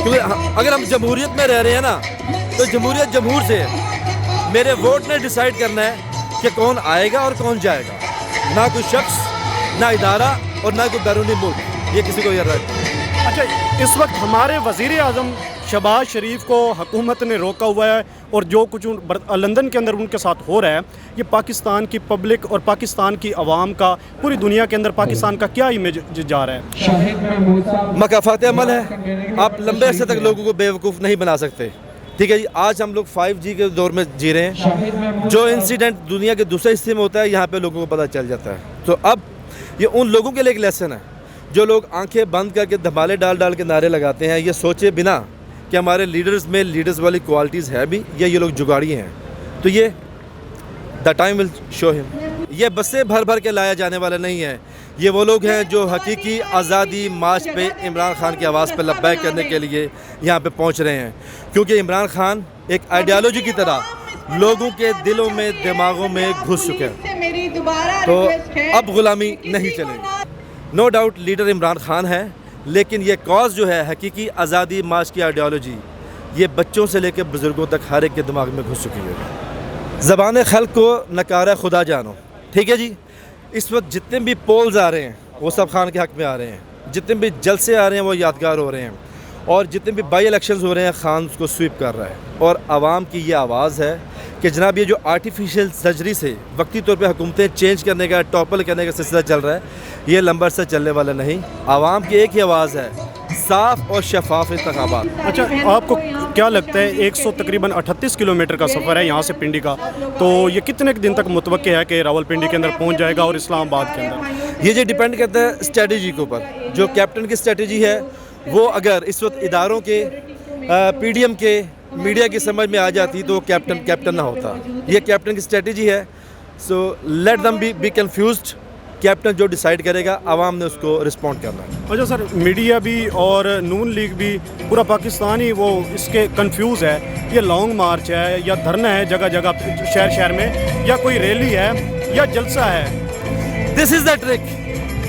کیونکہ اگر ہم جمہوریت میں رہ رہے ہیں نا تو جمہوریت جمہور سے ہے. میرے ووٹ نے ڈیسائیڈ کرنا ہے کہ کون آئے گا اور کون جائے گا, نہ کوئی شخص, نہ ادارہ اور نہ کوئی بیرونی ملک, یہ کسی کو یہ رائٹ. اچھا, اس وقت ہمارے وزیر اعظم شہباز شریف کو حکومت نے روکا ہوا ہے, اور جو کچھ لندن کے اندر ان کے ساتھ ہو رہا ہے, یہ پاکستان کی پبلک اور پاکستان کی عوام کا, پوری دنیا کے اندر پاکستان کا کیا امیج جا رہا ہے؟ مکافات عمل ہے. آپ لمبے عرصے تک لوگوں کو بیوقوف نہیں بنا سکتے. ٹھیک ہے جی, آج ہم لوگ 5G کے دور میں جی رہے ہیں. جو انسیڈنٹ دنیا کے دوسرے حصے میں ہوتا ہے یہاں پہ لوگوں کو پتہ چل جاتا ہے. تو اب یہ ان لوگوں کے لیے ایک لیسن ہے جو لوگ آنکھیں بند کر کے دھمالے ڈال ڈال کے نعرے لگاتے ہیں, یہ سوچے بنا کہ ہمارے لیڈرز میں لیڈرز والی کوالٹیز ہے بھی, یا یہ لوگ جگاڑی ہیں. تو یہ دا ٹائم ول شو ہم. یہ بسیں بھر بھر کے لایا جانے والا نہیں ہے. یہ وہ لوگ ہیں جو حقیقی آزادی مارچ پہ عمران خان کی آواز پہ لبیک کرنے کے لیے یہاں پہ پہنچ رہے ہیں, کیونکہ عمران خان ایک آئیڈیالوجی کی طرح لوگوں کے دلوں میں دماغوں میں گھس چکے ہیں. تو اب غلامی نہیں چلے گی. No doubt leader Imran Khan ہے, لیکن یہ کاز جو ہے حقیقی آزادی مارچ کی آئیڈیالوجی, یہ بچوں سے لے کے بزرگوں تک ہر ایک کے دماغ میں گھس چکی ہے. زبان خلق کو نکارہ خدا جانو. ٹھیک ہے جی, اس وقت جتنے بھی پولز آ رہے ہیں وہ سب خان کے حق میں آ رہے ہیں, جتنے بھی جلسے آ رہے ہیں وہ یادگار ہو رہے ہیں, اور جتنے بھی بائی الیکشنز ہو رہے ہیں خان اس کو سویپ کر رہا ہے. اور عوام کی یہ آواز ہے کہ جناب یہ جو آرٹیفیشیل سرجری سے وقتی طور پہ حکومتیں چینج کرنے کا, ٹاپل کرنے کا سلسلہ چل رہا ہے, یہ لمبا عرصہ چلنے والا نہیں. عوام کی ایک ہی آواز ہے, صاف اور شفاف انتخابات. اچھا, آپ کو کیا لگتا ہے تقریباً 38 کلومیٹر کا سفر ہے یہاں سے پنڈی کا, تو یہ کتنے دن تک متوقع ہے کہ راول پنڈی کے اندر پہنچ جائے گا اور اسلام آباد کے اندر؟ یہ جو ڈیپینڈ کرتا ہے اسٹریٹجی کے اوپر. جو کیپٹن کی اسٹریٹجی ہے وہ اگر اس وقت اداروں کے, پی ڈی ایم کے, میڈیا کی سمجھ میں آ جاتی تو کیپٹن نہ ہوتا. یہ کیپٹن کی اسٹریٹجی ہے. So let them be confused. Captain جو ڈیسائیڈ کرے گا عوام نے اس کو رسپونڈ کرنا ہے. اچھا سر, میڈیا بھی اور نون لیگ بھی, پورا پاکستان ہی وہ اس کے کنفیوز ہے. یہ لانگ مارچ ہے یا دھرنا ہے جگہ جگہ شہر میں, یا کوئی ریلی ہے یا جلسہ ہے؟ This is the trick,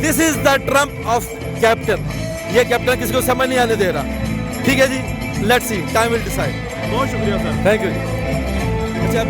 this is the trump of captain. یہ کیپٹن کسی کو سمجھ نہیں آنے دے رہا. ٹھیک ہے جی, let's see, time will decide. بہت شکریہ سر. تھینک یو جی. اچھا